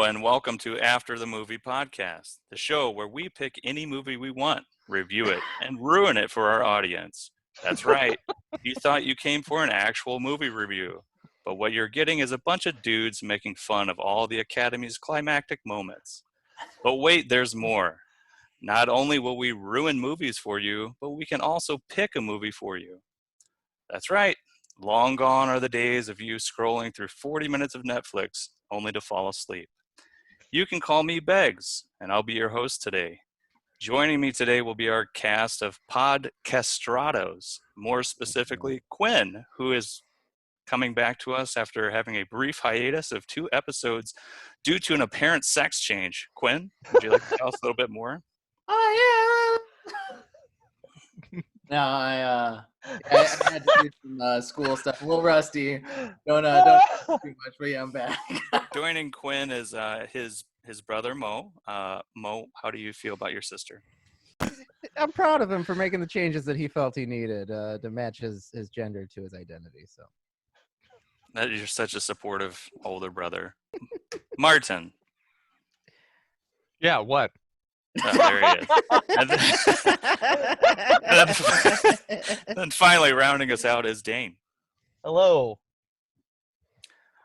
and welcome to After the Movie Podcast, the show where we pick any movie we want, review it, and ruin it for our audience. That's right. You thought you came for an actual movie review, but what you're getting is a bunch of dudes making fun of all the Academy's climactic moments. But wait, there's more. Not only will we ruin movies for you, but we can also pick a movie for you. That's right. Long gone are the days of you scrolling through 40 minutes of Netflix only to fall asleep. You can call me Beggs, and I'll be your host today. Joining me today will be our cast of podcastrados, more specifically Quinn, who is coming back to us after having a brief hiatus of 2 episodes due to an apparent sex change. Quinn, would you like to tell us a little bit more? Oh, yeah. No, I had to do some school stuff. A little rusty. Don't do too much, but yeah, I'm back. Joining Quinn is his brother, Mo. Mo, how do you feel about your sister? I'm proud of him for making the changes that he felt he needed to match his gender to his identity. So That you're such a supportive older brother. Martin. Yeah, what? Oh, there he is. And then finally rounding us out is Dane. Hello.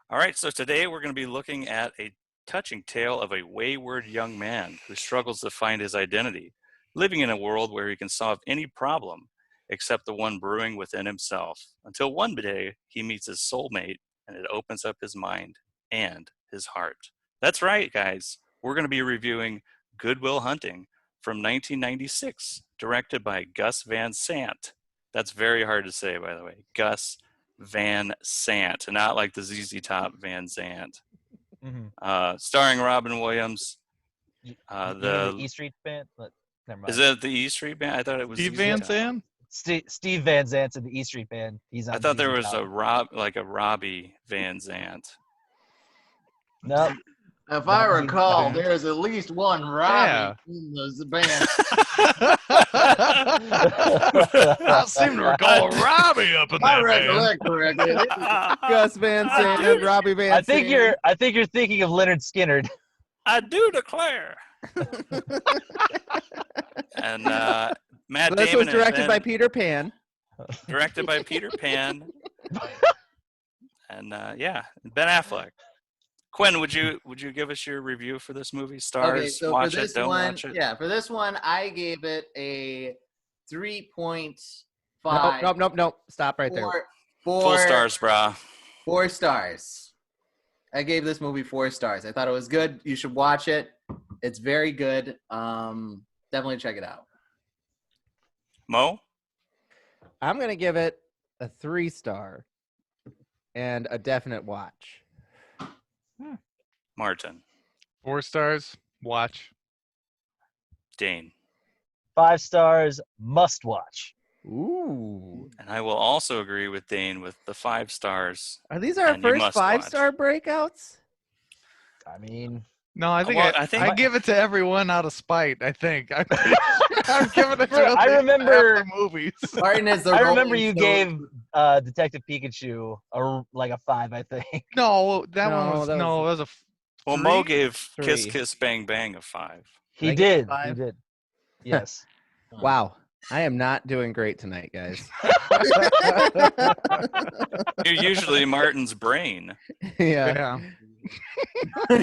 All right, so today we're going to be looking at a touching tale of a wayward young man who struggles to find his identity, living in a world where he can solve any problem except the one brewing within himself, until one day he meets his soulmate and it opens up his mind and his heart. That's right, guys. We're going to be reviewing Good Will Hunting from 1996, directed by Gus Van Sant. That's very hard to say, by the way. Gus Van Sant, not like the ZZ Top Van Sant. Mm-hmm. Starring Robin Williams. The E Street Band? But never mind. Is it the E Street Band? I thought it was Steve ZZ Van Top. Sant? Steve Van Zant's in the E Street Band. He's on I thought there ZZ was Top. a Robbie Van Zant. No. If I recall, there's at least one Robbie in the band. I seem to recall Robbie up in I that band. recollect correctly. Gus Van Sant, Robbie Van Sant. I think you're thinking of Leonard Skinner. I do declare. And Matt This Damon was directed by Peter Pan. Directed by Peter Pan. And Ben Affleck. Quinn, would you give us your review for this movie? Stars, Okay, so watch for this it, don't one, watch it? yeah, for this one, I gave it a 3.5. Nope. Stop right there. Full stars, brah. 4 stars. I gave this movie 4 stars. I thought it was good. You should watch it. It's very good. Definitely check it out. Mo? I'm going to give it a 3-star and a definite watch. Martin? 4 stars, watch. Dane? 5 stars, must watch. Ooh. And I will also agree with Dane with the 5 stars. Are these our And you first must 5-star breakouts? I mean, No, I think Well, I give it to everyone out of spite. I think I'm giving it to I remember half the movies. Martin is the I remember Rolling you Stone. gave Detective Pikachu a 5, I think. No, that No, one was a. Well, 3? Mo gave Kiss 3. Kiss Bang Bang a 5. He I give it did. 5? He did. Yes. Wow. I am not doing great tonight, guys. You're usually Martin's brain. Yeah.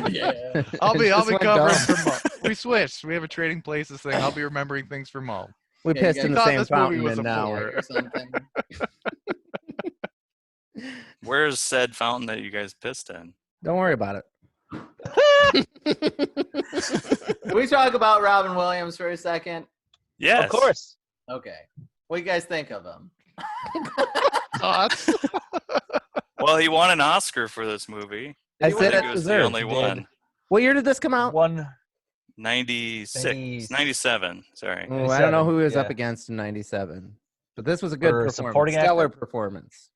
Yeah. I'll be This went covering dumb. for Mo. We switched. We have a trading places thing. I'll be remembering things for Mo. We Yeah, pissed you in guys the thought same this movie fountain, was and a now bore. Or something. Where's said fountain that you guys pissed in? don't worry about it. Can we talk about Robin Williams for a second? Yes. Of course. Okay. What do you guys think of him? Thoughts? Well, he won an Oscar for this movie. I I said think it he was the deserved. only He did. one. What year did this come out? 96. 97. Sorry. Oh, I don't know who he was up yeah. against in 97. But this was a good For performance. supporting Stellar actor? performance.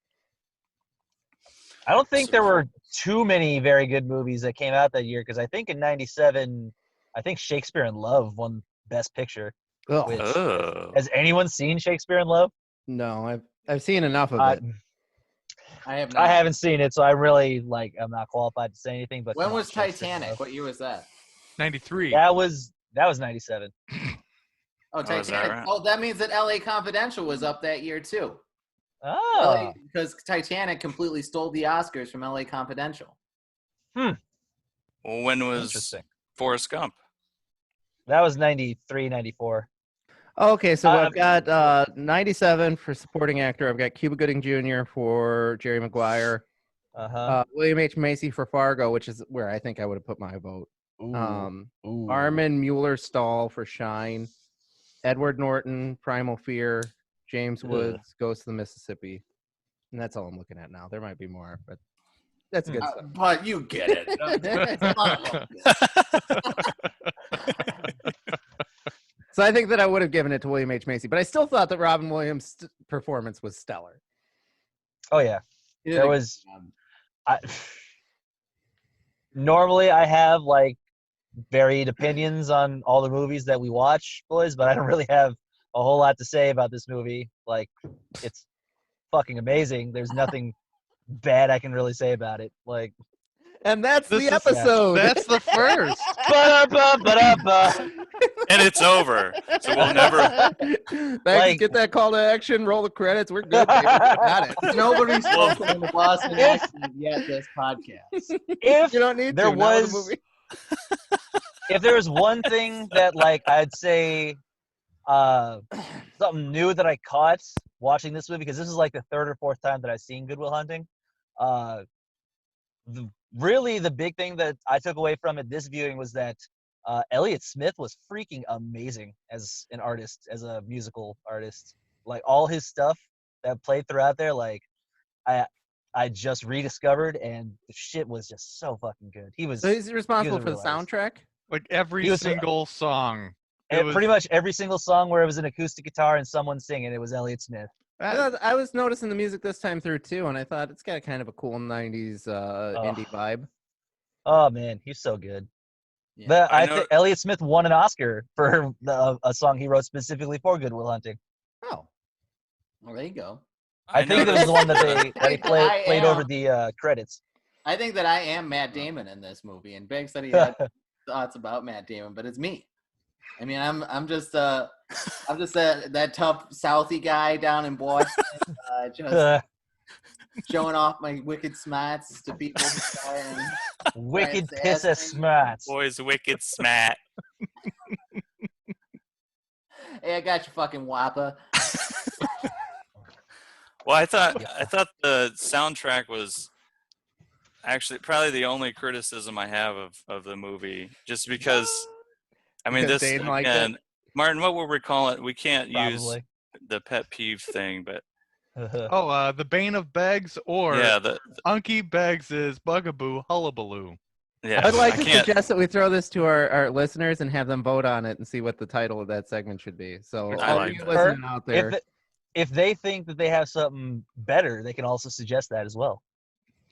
I don't think there were too many very good movies that came out that year because I think in 97, I think Shakespeare in Love won Best Picture. Ugh. Which- Oh. Has anyone seen Shakespeare in Love? No, I've seen enough of it. I have not. I haven't seen it, so I really I'm not qualified to say anything. But When come on, was Shakespeare in Titanic? Love. What year was that? 93. That was 97. Oh, is that Titanic. right? Oh, that means that L.A. Confidential was up that year too. Oh, Because Titanic completely stole the Oscars from L.A. Confidential. Well, when was interesting. Forrest Gump? That was 93, 94. Okay, so I've Uh, got 97 for supporting actor. I've got Cuba Gooding Jr. for Jerry Maguire. Uh-huh. William H. Macy for Fargo, which is where I think I would have put my vote. Ooh. Armin Mueller-Stahl for Shine. Edward Norton, Primal Fear. James Woods, Ghost of the Mississippi. And that's all I'm looking at now. There might be more, but that's good stuff. But you get it. So I think that I would have given it to William H. Macy, but I still thought that Robin Williams' performance was stellar. Oh, yeah. There was... normally I have, varied opinions on all the movies that we watch, boys, but I don't really have a whole lot to say about this movie. It's fucking amazing. There's nothing bad I can really say about it. And that's This the is- episode. That's the first. Ba-da-ba-ba-da-ba. And it's over. So we'll never. Thanks. Get that call to action. Roll the credits. We're good. Baby. We got it. Nobody's spoken in the Boston accent yet this podcast. If You don't need there to. Not with was, the movie. if there was one thing that I'd say something new that I caught watching this movie, because this is the third or fourth time that I've seen Good Will Hunting. Really the big thing that I took away from it this viewing was that Elliott Smith was freaking amazing as an artist, as a musical artist. All his stuff that played throughout there, I just rediscovered, and the shit was just so fucking good. So he's responsible for the real artist. soundtrack? Every He was- single song. Pretty much every single song where it was an acoustic guitar and someone singing, it was Elliott Smith. I was noticing the music this time through too, and I thought it's got kind of a cool 90s indie vibe. Oh man, he's so good. Yeah. I think Elliott Smith won an Oscar for a song he wrote specifically for Good Will Hunting. Oh. Well, there you go. I think it was the one that he played over the credits. I think that I am Matt Damon in this movie, and Big said he had thoughts about Matt Damon, but it's me. I mean, I'm just that tough Southie guy down in Boston, just showing off my wicked smarts to people. Wicked piss of smarts. Boys, wicked smat. Hey, I got you, fucking whopper. Well, I thought the soundtrack was actually probably the only criticism I have of the movie, just because. I mean, Because this Dane liked again, it? Martin. What will we call it? We can't use Probably. the pet peeve thing, but The Bane of Beggs or yeah, Unky Beggs' Bugaboo Hullabaloo. yeah. I'd like I to can't. suggest that we throw this to our listeners and have them vote on it and see what the title of that segment should be. So I all like you that. listening out there, If they think that they have something better, they can also suggest that as well.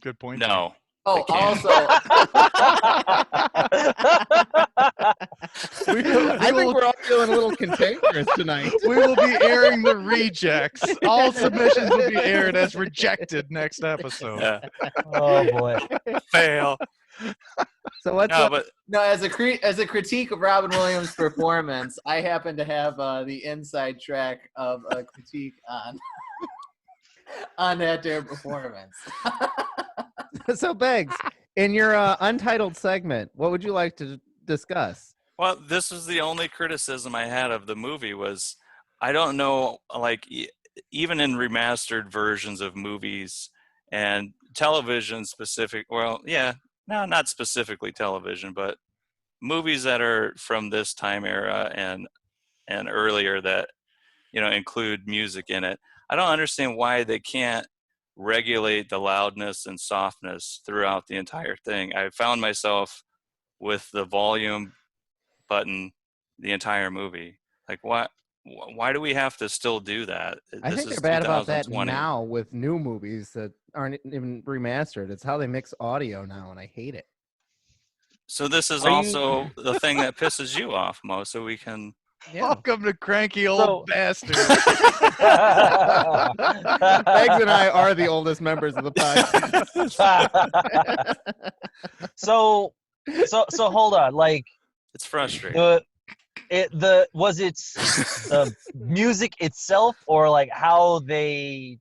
Good point. No. Oh, can't. also, I think we're all feeling a little cantankerous tonight. We will be airing the rejects. All submissions will be aired as rejected next episode. Yeah. Oh boy. Fail. So let's. No, but no, as a critique of Robin Williams' performance, I happen to have the inside track of a critique on that their performance. So Beggs, in your untitled segment, what would you like to discuss? well, this was the only criticism I had of the movie was I don't know, even in remastered versions of movies and television specific. Well, yeah, no, not specifically television, but movies that are from this time era and earlier that include music in it. I don't understand why they can't regulate the loudness and softness throughout the entire thing. I found myself with the volume button the entire movie. Why do we have to still do that? I think they're bad about that now with new movies that aren't even remastered. It's how they mix audio now, and I hate it. So this is Are you- also the thing that pisses you off, Mo, so we can Yeah. Welcome to Cranky So- Old Bastard. Megs and I are the oldest members of the podcast. so hold on. Like It's frustrating. was it the music itself, or like how they,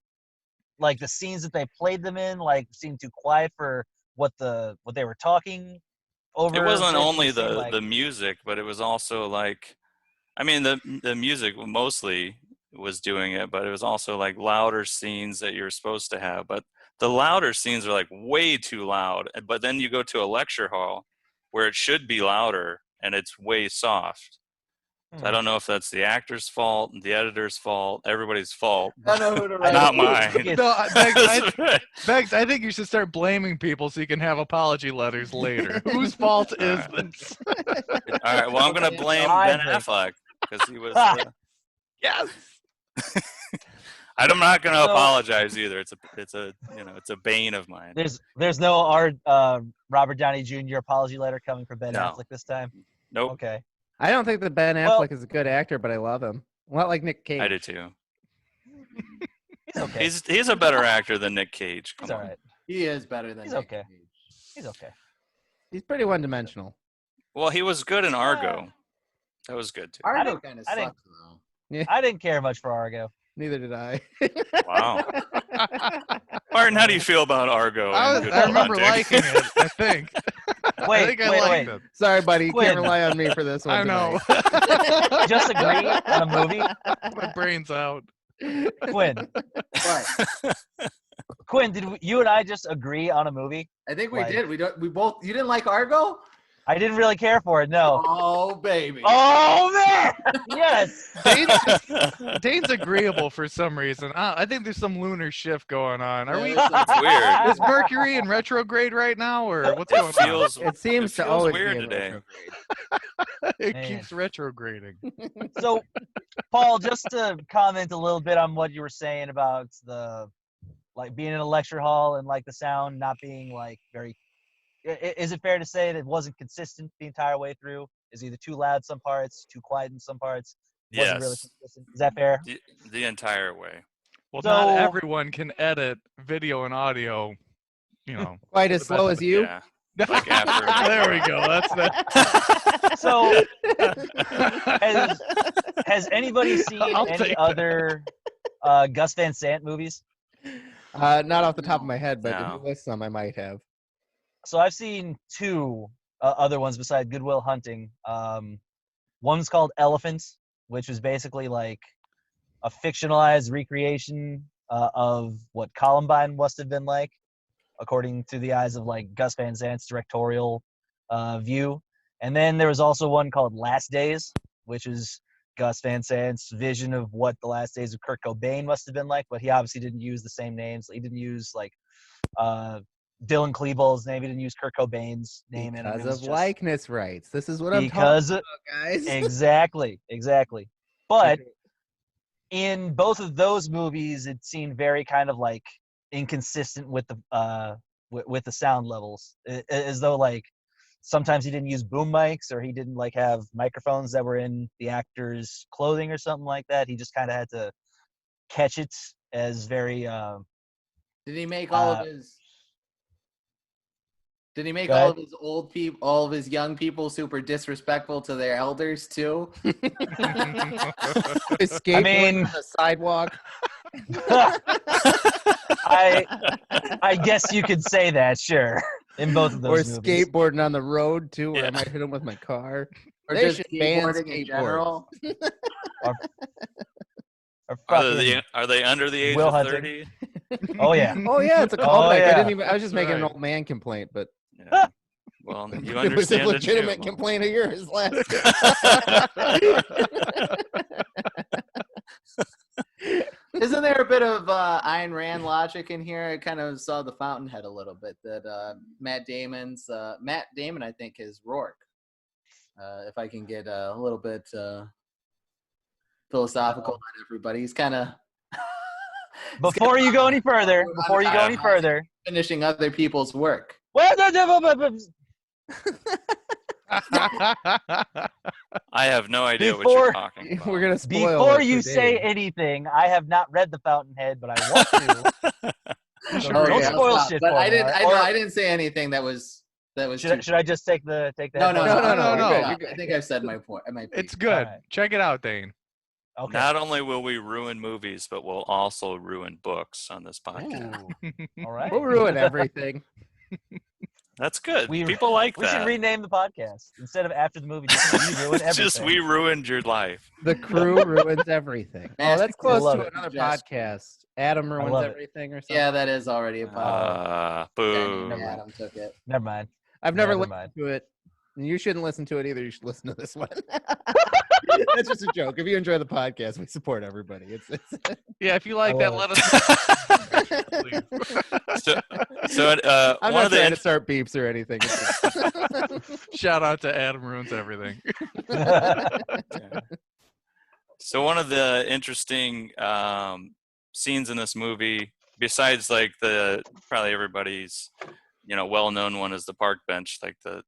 like the scenes that they played them in, like seemed too quiet for what they were talking over? It wasn't for only the scene, the the music, but it was also like, I mean, the music mostly was doing it, but it was also like louder scenes that you're supposed to have. But the louder scenes are like way too loud. But then you go to a lecture hall where it should be louder and it's way soft. So I don't know if that's the actor's fault, the editor's fault, everybody's fault. I don't know who to write. Not it. mine. No, Megs, I think you should start blaming people so you can have apology letters later. Whose fault is this? All right, well, I'm going to blame I Ben think- Affleck because he was. Yes. I'm not going to So- apologize either. It's a bane of mine. There's no Robert Downey Jr. apology letter coming from Ben No. Affleck this time. Nope, Okay. I don't think that Ben Well- Affleck is a good actor, but I love him. Not like Nick Cage. I do too. He's okay. He's a better actor than Nick Cage. He's Come all on. right. He is better than He's Nick okay. Cage. He's okay. He's pretty one-dimensional. Well, he was good in Argo. That was good too. Argo didn't- kind of I didn't- sucks though. I didn't care much for Argo. Neither did I. Wow. Martin, how do you feel about Argo? and Good I Will remember Hunting? liking it, I think. Wait, I think I wait, liked wait. it. Sorry, buddy. You can't Quinn. rely on me for this one. I know. Just agree on a movie? My brain's out. Quinn. What? Quinn, you and I just agree on a movie? I think we Like- did. We both. You didn't like Argo? I didn't really care for it, no. Oh baby. Oh, man! Yes! Dane's agreeable for some reson. I think there's some lunar shift going on. Are we? It's weird. Is Mercury in retrograde right now, or what's It going feels. It seems to feels always weird be in today. retrograde. on? It Man. keeps retrograding. So, Paul, just to comment a little bit on what you were saying about like being in a lecture hall and like the sound not being like very, is it fair to say that it wasn't consistent the entire way through? Is either too loud some parts, too quiet in some parts? Wasn't really Yes, consistent. Is that fair? the entire way. Well, So- not everyone can edit video and audio. You know. Quite as The slow best as you. Yeah. Like after- There we go. That's that. So, has anybody seen I'll any take that. other Gus Van Sant movies? Not off the top of my head, but No. if you list some, I might have. So I've seen two other ones besides Good Will Hunting. One's called Elephants, which was basically like a fictionalized recreation of what Columbine must have been like, according to the eyes of like Gus Van Sant's directorial view. And then there was also one called Last Days, which is Gus Van Sant's vision of what the last days of Kurt Cobain must have been like, but he obviously didn't use the same names. He didn't use like Dylan Klebold's name. He didn't use Kurt Cobain's name in it. It Because was of just- likeness rights. This is what I'm because talking about, guys. exactly. But in both of those movies, it seemed very kind of like inconsistent with the sound levels, as though like sometimes he didn't use boom mics or he didn't like have microphones that were in the actor's clothing or something like that. He just kind of had to catch it as very. Did he make all Uh, of his? Did he make go all ahead. of his old people, all of his young people, super disrespectful to their elders too? Skateboard mean- on the sidewalk. I guess you could say that, sure. In both of Or those movies. skateboarding on the road too, where I Yeah. might hit him with my car. Or They just should ban skateboarding in skateboards. general? Or Are fucking- they under the age Will of Hunting. 30? Oh yeah. Oh yeah, it's a Oh, callback. yeah. I was just making an Right. old man complaint, but Yeah. Well, you it was a understand it legitimate too. complaint of yours last. Isn't there a bit of Ayn Rand logic in here? I kind of saw the fountainhead a little bit. That Matt Damon, I think, is Rourke. If I can get a little bit philosophical on everybody, he's kind of Before you go any further, finishing other people's work. I have no idea what Before- you're talking about. We're gonna spoil Before it you for say Dave. anything, I have not read The Fountainhead, but I want to. You should Oh, read don't it. I'll spoil stop. shit But for I me, didn't. alright? I didn't say anything that was Should I just take that? No, No, you're you're good. good. I think I've said my point. My piece. It's good. Alright. Check it out, Dane. Okay. Not only will we ruin movies, but we'll also ruin books on this podcast. All right. We'll ruin everything. That's good. We- People like We that. should rename the podcast instead of after the movie. Just we ruin everything. Just we ruined your life. The crew ruins everything. Oh, that's close Love to it. another Yes. podcast. Adam ruins love it. everything or something. Yeah, that is already a podcast. Boo. Adam took it. Never mind. I've never Never listened mind. to it. And you shouldn't listen to it either. You should listen to this one. That's just a joke. If you enjoy the podcast, we support everybody. It's Yeah, if you like I that, love let us know. I'm one not of the trying to start beeps or anything. Shout out to Adam Ruins Everything. So one of the interesting scenes in this movie, besides like the probably everybody's well-known one is the park bench, like the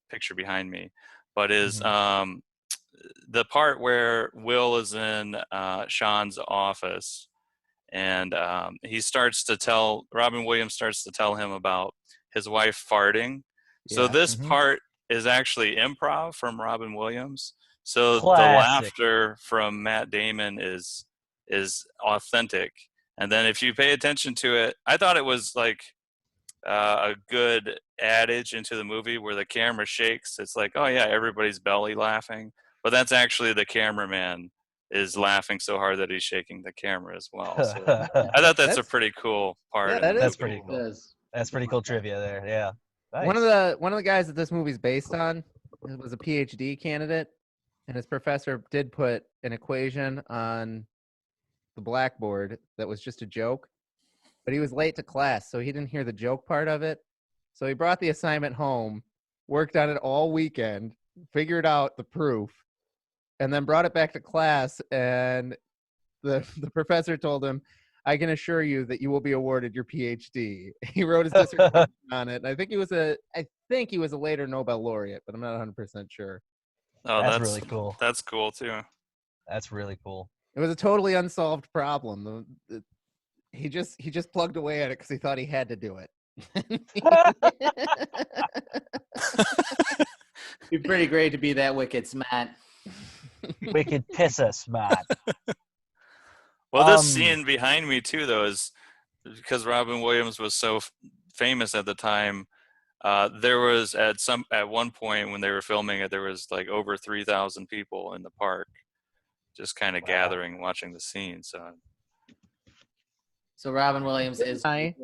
picture behind me, but is the part where Will is in Sean's office, and Robin Williams starts to tell him about his wife farting. So Yeah. this part is actually improv from Robin Williams. So Classic. the laughter from Matt Damon is authentic. And then if you pay attention to it, I thought it was like a good adage into the movie where the camera shakes. It's like, oh yeah, everybody's belly laughing. But that's actually the cameraman is laughing so hard that he's shaking the camera as well. So I thought that's a pretty cool part. Yeah, of that the is That's movie. pretty cool. It is. That's pretty cool trivia there. Yeah. Nice. One of the guys that this movie's based on was a PhD candidate, and his professor did put an equation on the blackboard that was just a joke, but he was late to class, so he didn't hear the joke part of it. So he brought the assignment home, worked on it all weekend, figured out the proof, and then brought it back to class, and the professor told him, I can assure you that you will be awarded your PhD. He wrote his dissertation on it. And I think he was a later Nobel laureate, but I'm not 100% sure. Oh, That's really cool. That's cool too. That's really cool. It was a totally unsolved problem. He just plugged away at it because he thought he had to do it. It'd be pretty great to be that wicked smart. Wicked pisser smart. Well, this scene behind me too, though, is because Robin Williams was so famous at the time. There was at one point when they were filming it, there was like over 3,000 people in the park, just kind of gathering, watching the scene. So Robin Williams is. Hi.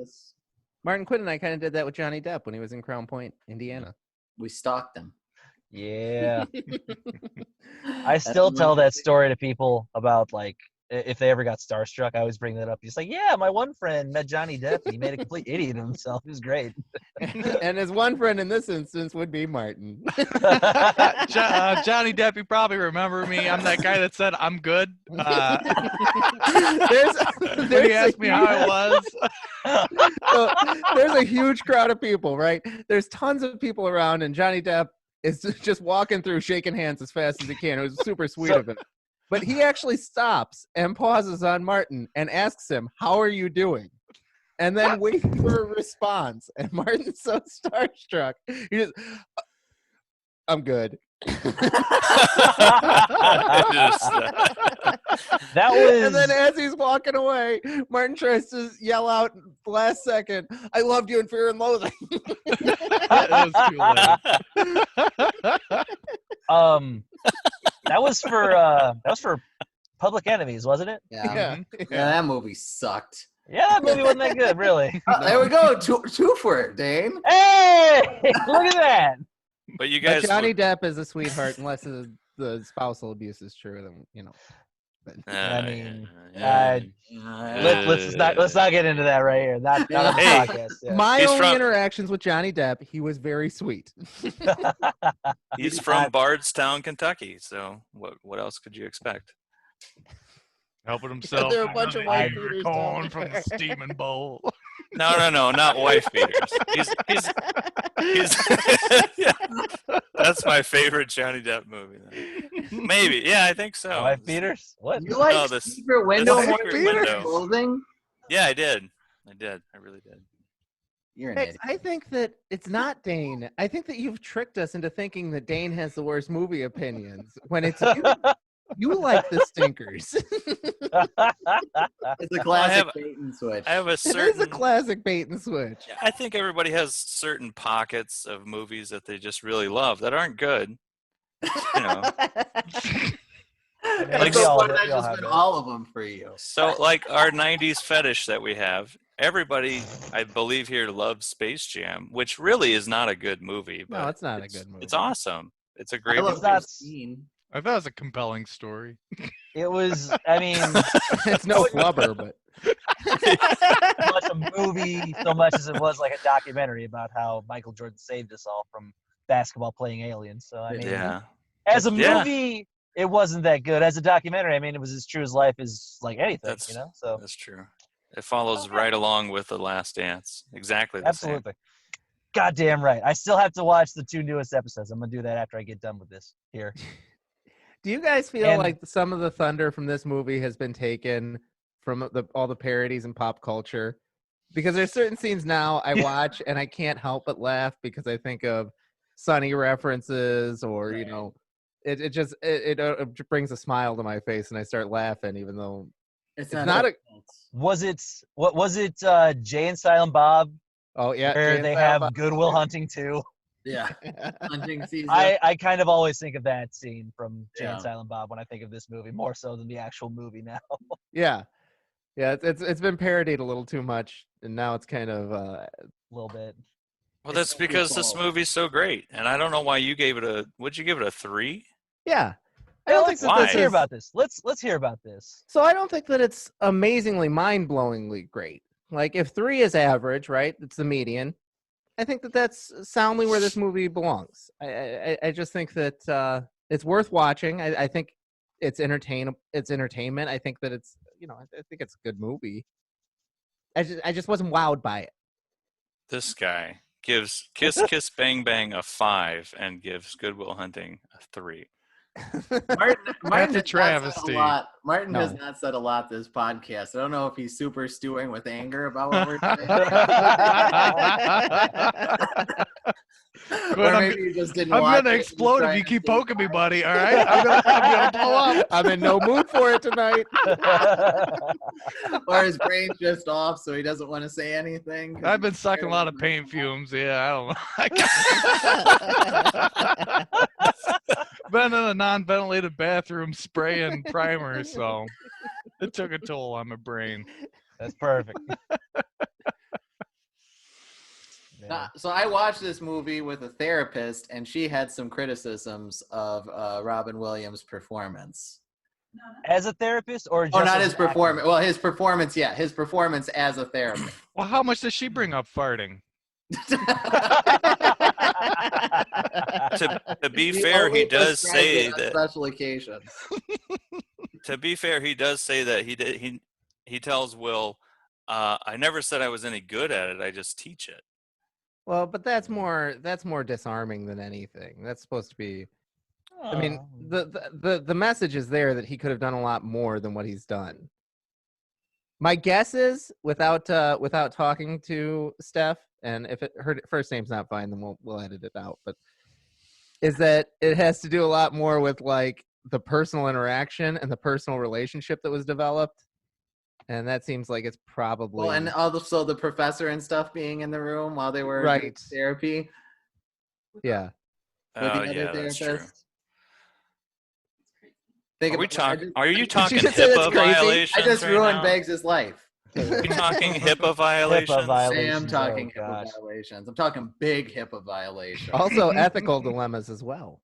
Martin Quinn and I kind of did that with Johnny Depp when he was in Crown Point, Indiana. We stalked them. Yeah. I still tell that story to people about like if they ever got starstruck. I always bring that up. He's like, yeah, my one friend met Johnny Depp. He made a complete idiot of himself. It was great. And his one friend in this instance would be Martin. Johnny Depp, you probably remember me. I'm that guy that said I'm good. When he asked me how I was. So, there's a huge crowd of people, right? There's tons of people around, and Johnny Depp is just walking through, shaking hands as fast as he can. It was super sweet of him. But he actually stops and pauses on Martin and asks him, "How are you doing?" And then waits for a response. And Martin's so starstruck. He just, I'm good. That was. And then as he's walking away, Martin tries to yell out the last second, "I loved you in Fear and Loathing." That was too late. That was for Public Enemies, wasn't it? Yeah. That movie sucked. Yeah, that movie wasn't that good, really. There we go. Two for it, Dane. Hey, look at that. But you But guys, Johnny Depp is a sweetheart, unless the spousal abuse is true. Then But, I mean, let's not get into that right here. Not on the Hey. podcast. Yeah. my He's only from- interactions with Johnny Depp, he was very sweet. he's from Bardstown, Kentucky. So what else could you expect? Helping himself. There are a bunch of white angry Peters corn down from the there. steaming bowl. No, not wife beaters. He's yeah, that's my favorite Johnny Depp movie. Maybe, yeah, I think so. Wife beaters? What? You like No, Secret Window the more Secret than Window. Clothing? Yeah, I did. I really did. You're an Bex, idiot. I think that it's not Dane. I think that you've tricked us into thinking that Dane has the worst movie opinions when it's you. You like the stinkers. It's a classic have- bait and switch. I have a It is a certain. classic bait and switch. I think everybody has certain pockets of movies that they just really love that aren't good. You know, Like we all so have just that. been all of them for you. so like our '90s fetish that we have. Everybody, I believe here, loves Space Jam, which really is not a good movie. But No, it's not a good movie. It's awesome. It's a I great love movie. not- Christine. I thought it was a compelling story. It was, I mean, It's no flubber, but so much a movie so much as it was like a documentary about how Michael Jordan saved us all from basketball playing aliens. So I mean, Yeah. as a Yeah. movie, it wasn't that good. As a documentary, I mean, it was as true as life is like anything, That's- you know. So That's true. It follows right along with The Last Dance. Exactly the same. absolutely, goddamn right. I still have to watch the 2 newest episodes. I'm gonna do that after I get done with this here. do you guys feel And- like some of the thunder from this movie has been taken from all the parodies in pop culture? Because there's certain scenes now I watch and I can't help but laugh because I think of Sunny references or you know, it just brings a smile to my face and I start laughing even though It's not not a- Was it what was it? Jay and Silent Bob, oh yeah, where Jay they and have Silent Goodwill Hunting too. yeah. Hunting season. I kind of always think of that scene from Jay Yeah. and Silent Bob when I think of this movie, more so than the actual movie now. yeah, it's been parodied a little too much and now it's kind of A little bit. Well, that's because this movie's so great, and I don't know why you gave it a. Would you give it a 3? yeah. I Yeah, don't let's, think that why? let's this hear is- about this. Let's hear about this. So I don't think that it's amazingly mind-blowingly great. Like if 3 is average, right? It's the median. I think that that's soundly where this movie belongs. I just think that it's worth watching. I think it's entertainment. I think that it's I think it's a good movie. I just wasn't wowed by it. This guy gives Kiss Kiss Bang Bang a 5 and gives Goodwill Hunting a 3. Martin That's a has not said travesty. a lot. Martin has No. not said a lot this podcast. I don't know if he's super stewing with anger about what we're doing. But or I'm maybe he just didn't I'm watch gonna it and explode if trying you to keep stay poking me, quiet. buddy. All right, I'm gonna blow up. I'm in no mood for it tonight. Or his brain's just off, so he doesn't want to say anything. 'cause I've been he's sucking a scared lot of of the paint microphone. fumes. Yeah, I don't know. Been in a non-ventilated bathroom spraying primer, so it took a toll on my brain. That's perfect. So I watched this movie with a therapist, and she had some criticisms of Robin Williams' performance. As a therapist, or just Oh, not as his an actor? performance. Well, his performance, yeah, his performance as a therapist. Well, how much does she bring up farting? To be He fair, he only does describes say it on that. special occasions. To be fair, he does say that he tells Will, "I never said I was any good at it. I just teach it." Well, but that's more disarming than anything. That's supposed to be. I mean, the message is there that he could have done a lot more than what he's done. My guess is, without talking to Steph, and if her first name's not fine, then we'll edit it out. But is that it has to do a lot more with like the personal interaction and the personal relationship that was developed, and that seems like it's probably Well, and also the professor and stuff being in the room while they were doing Right. therapy yeah. with the Oh other yeah, that's true. therapist. Think Are we about- talking? Are you talking just said it's HIPAA crazy. violations? I just right ruined now? Beggs' life. Are we talking HIPAA violations? HIPAA I violations. am talking oh, HIPAA gosh. violations. I'm talking big HIPAA violations. Also, ethical dilemmas as well.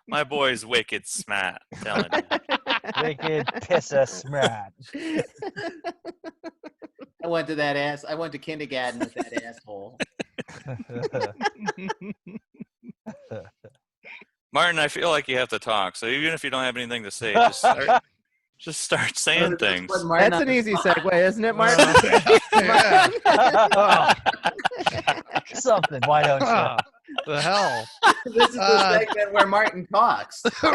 My boy's wicked smart. I'm telling you. Wicked pisser smart. I went to kindergarten with that asshole. Martin, I feel like you have to talk. So even if you don't have anything to say, just start. Just start saying things. That's an easy segue, isn't it, Martin? Yeah. Something. Why don't you? The hell? This is the segment where Martin talks. there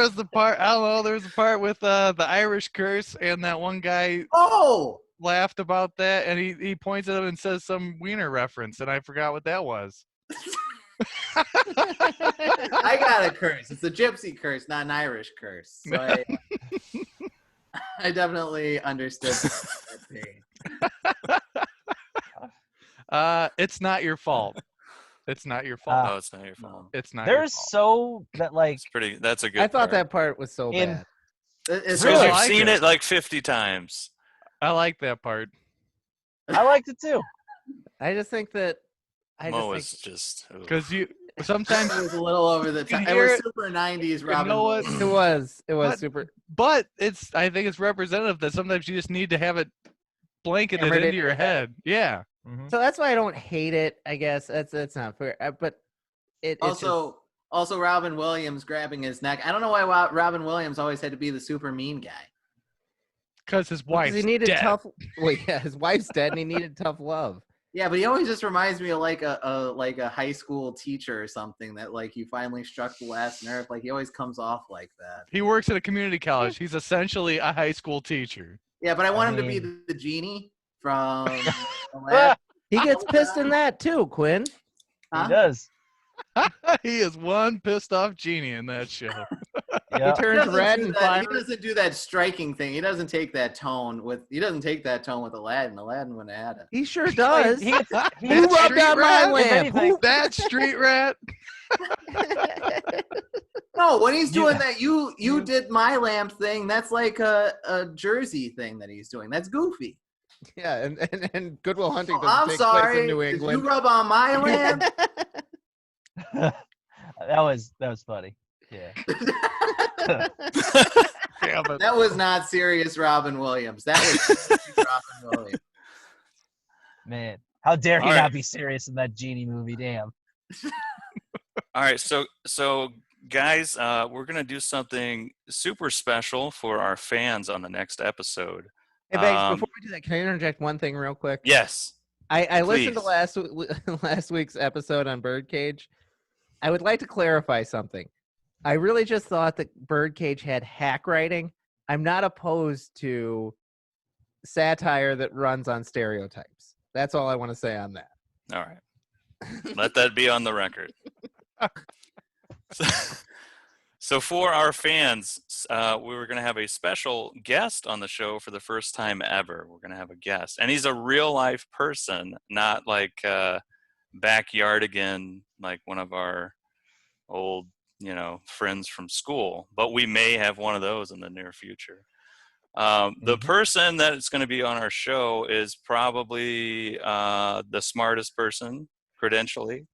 was the part. I don't know. There was a part with the Irish curse, and that one guy Oh, laughed about that, and he points at him and says some wiener reference, and I forgot what that was. I got a curse. It's a gypsy curse, not an Irish curse. So I definitely understood that pain. It's not your fault. It's not your fault. No, it's not your fault. It's not. Your There's fault. so that like It's pretty. That's a good. I thought part. that part was so In- bad. It's Because Really? you've I like seen it. it like 50 times. I like that part. I liked it too. I just think that Mo is just. ooh. Because you sometimes, it was a little over the You can top. It hear was it. super 90s You Robin know what? Williams. it was What? super. but I think it's representative that sometimes you just need to have it blanketed Hammered into into your your head. Yeah. So that's why I don't hate it. I guess that's not fair. But it's Also Robin Williams grabbing his neck. I don't know why Robin Williams always had to be the super mean guy. Because his because wife's he needed dead. tough. Well, yeah, his wife's dead, and he needed tough love. Yeah, but he always just reminds me of like a high school teacher or something that like he finally struck the last nerve. Like he always comes off like that. He works at a community college. He's essentially a high school teacher. Yeah, but I want I him to be mean- the genie from Aladdin. He gets pissed in that too, Quinn. Huh? He does. He is one pissed off genie in that show. Yeah. He turns red and He fires. doesn't do that striking thing. He doesn't take that tone with. He doesn't take that tone with Aladdin. Aladdin wouldn't have had it. He sure does. He, Who That rubbed street on my rat? If lamp? anything- That street rat. No, when he's You- doing that, you did my lamp thing. That's like a Jersey thing that he's doing. That's goofy. Yeah, and Goodwill Hunting Oh, doesn't I'm take sorry. place in New Did England. you rub on my lamp? that was funny. Yeah. Damn it. That was not serious, Robin Williams. That was serious Robin Williams. Man, how dare he All not right. be serious in that genie movie? Damn. All right, so guys, we're gonna do something super special for our fans on the next episode. Hey, Banks, Um, before we do that, can I interject one thing real quick? Yes. I listened to Please. last week's episode on Birdcage. I would like to clarify something. I really just thought that Birdcage had hack writing. I'm not opposed to satire that runs on stereotypes. That's all I want to say on that. All right. Let that be on the record. So for our fans, we were going to have a special guest on the show for the first time ever. We're going to have a guest. And he's a real life person, not like backyardigan, like one of our old, friends from school. But we may have one of those in the near future. The person that is going to be on our show is probably the smartest person, credentially,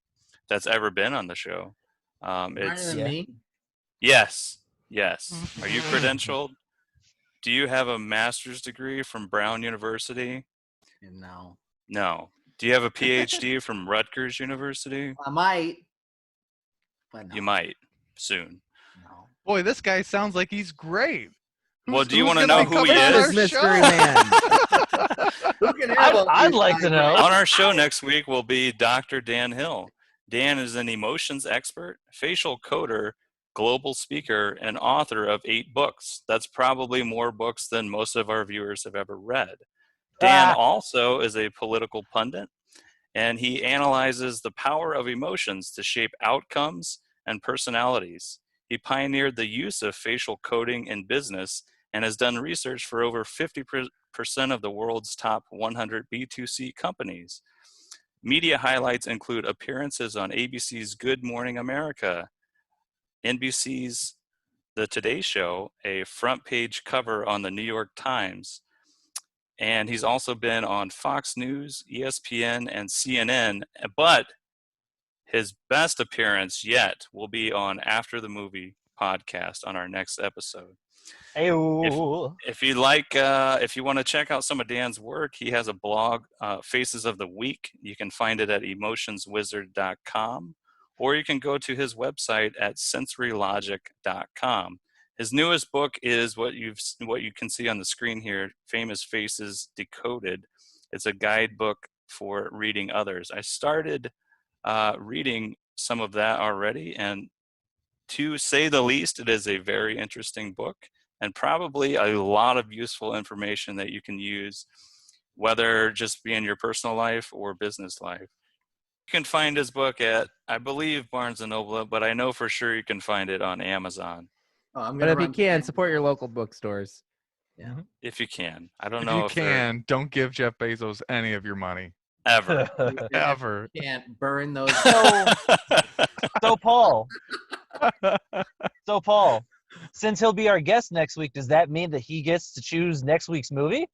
that's ever been on the show. Smarter than me? Yes. Are you credentialed? Do you have a master's degree from Brown University? No. No. Do you have a PhD from Rutgers University? I might. But no. You might soon. No. Boy, this guy sounds like he's great. Well, Who's- do you who's wanna gonna know be who he coming on is? our Mystery show? man. Who can have I'd like to know. On our show next week will be Dr. Dan Hill. Dan is an emotions expert, facial coder, global speaker, and author of 8 books. That's probably more books than most of our viewers have ever read. Dan also is a political pundit, and he analyzes the power of emotions to shape outcomes and personalities. He pioneered the use of facial coding in business and has done research for over 50% of the world's top 100 B2C companies. Media highlights include appearances on ABC's Good Morning America, NBC's The Today Show, a front page cover on the New York Times, and he's also been on Fox News, ESPN, and CNN, but his best appearance yet will be on After the Movie podcast on our next episode. Ayo. If you like, if you want to check out some of Dan's work, he has a blog, Faces of the Week. You can find it at emotionswizard.com, or you can go to his website at sensorylogic.com. His newest book is what you can see on the screen here, Famous Faces Decoded. It's a guidebook for reading others. I started reading some of that already, and to say the least, it is a very interesting book and probably a lot of useful information that you can use, whether just be in your personal life or business life. You can find his book at, I believe, Barnes & Noble, but I know for sure you can find it on Amazon. Oh, I'm But gonna if you run can, Amazon. support your local bookstores. Yeah. If you can. I don't If know you if they're don't give Jeff Bezos any of your money. ever. Ever. You can't burn those. So Paul, since he'll be our guest next week, does that mean that he gets to choose next week's movie?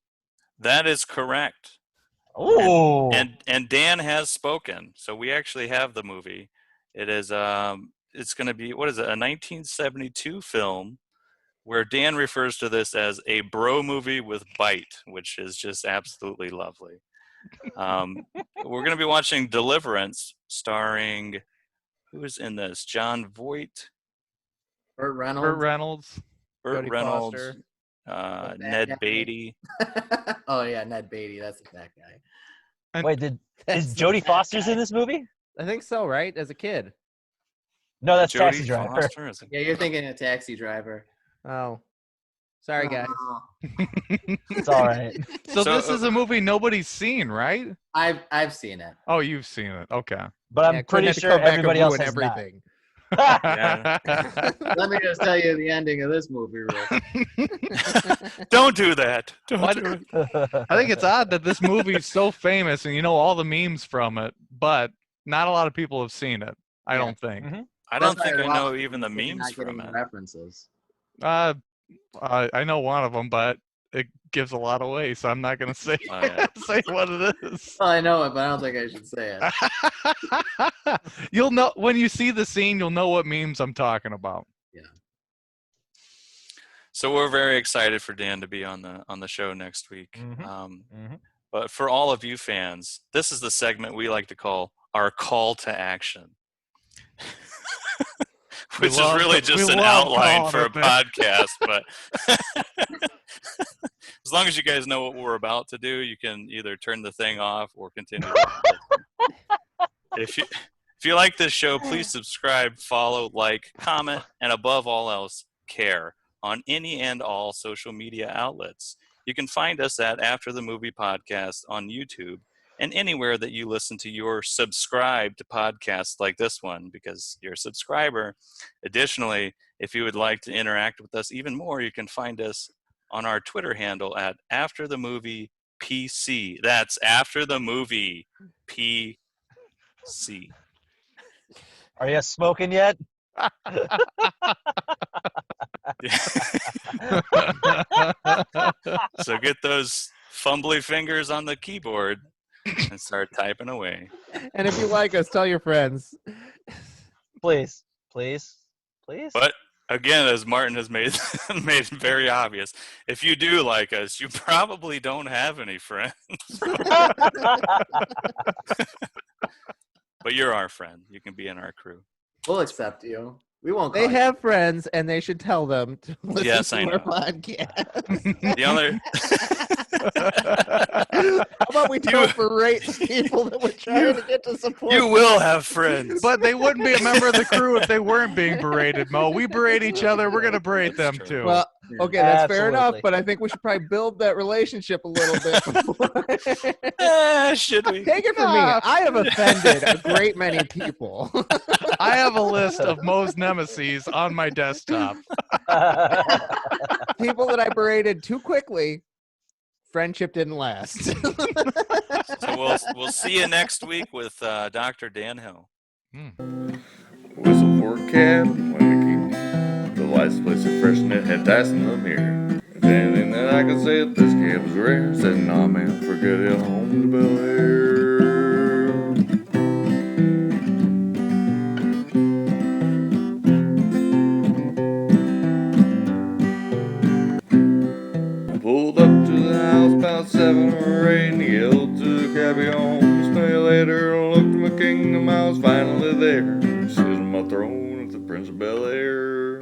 That is correct. Oh, And Dan has spoken, so we actually have the movie. It is it's going to be, what is it, a 1972 film where Dan refers to this as a bro movie with bite, which is just absolutely lovely. We're going to be watching Deliverance, starring, who is in this? John Voight, Burt Reynolds. Burt Reynolds. Burt Jodie Reynolds, Foster. That Ned guy. Beatty. Oh yeah, Ned Beatty. That's that guy. wait, is That's Jodie that Foster's guy. in this movie? I think so, right? As a kid. No, that's Taxi Jodie Driver. Foster is Yeah, you're thinking a Taxi Driver. Oh. Sorry, guys. Oh, It's all right. So So, this is a movie nobody's seen, right? I've seen it. Oh, you've seen it. Okay. But Yeah, I'm Quinn pretty had to sure come back and everybody else ruin has everything. not. Yeah. Let me just tell you the ending of this movie real quick. Don't do that. Don't What? do it. I think it's odd that this movie is so famous and you know all the memes from it, but not a lot of people have seen it. I Yeah. don't think. I don't That's think why I a lot know of even the people are memes not getting from it. references. I know one of them, but it gives a lot away, so I'm not gonna say Oh, yeah. say what it is. Well, I know it, but I don't think I should say it. You'll know when you see the scene. You'll know what memes I'm talking about. So we're very excited for Dan to be on the show next week. Mhm. But for all of you fans, this is the segment we like to call our call to action, which is really just an outline for a podcast. But as long as you guys know what we're about to do, you can either turn the thing off or continue. If you like this show, please subscribe, follow, like, comment, and above all else, care on any and all social media outlets. You can find us at After the Movie Podcast on YouTube and anywhere that you listen to your subscribed podcasts like this one, because you're a subscriber. Additionally, if you would like to interact with us even more, you can find us on our Twitter handle at After the Movie PC. That's After the Movie PC. Are you smoking yet? So get those fumbly fingers on the keyboard and start typing away. And if you like us, tell your friends. Please, please, please. But again, as Martin has made made very obvious, if you do like us, you probably don't have any friends. But you're our friend. You can be in our crew. We'll accept you. We won't. They Call have friends, and they should tell them to listen Yes, to I our know. podcast. The other How about we don't berate the people that we're trying to get to support? you will have friends. But they wouldn't be a member of the crew if they weren't being berated, Mo. We berate each other. We're gonna berate them That's true. too. Well, okay, that's fair enough, Absolutely. but I think we should probably build that relationship a little bit. Should we? Take it from me. I have offended a great many people. I have a list of Mo's nemesis on my desktop. People that I berated too quickly. Friendship didn't last. So we'll see you next week with Dr. Dan Hill. Whistle for a cab when the king. The lights place of freshness had dice in the mirror. If anything that I could say if this cab was rare, said nah man, forget it, home to Bel Air. Pulled up to the house about 7 or 8 and yelled to the cabbie on. Smell you later, looked at my kingdom, I was finally there. Sitting on my throne at the Prince of Bel Air.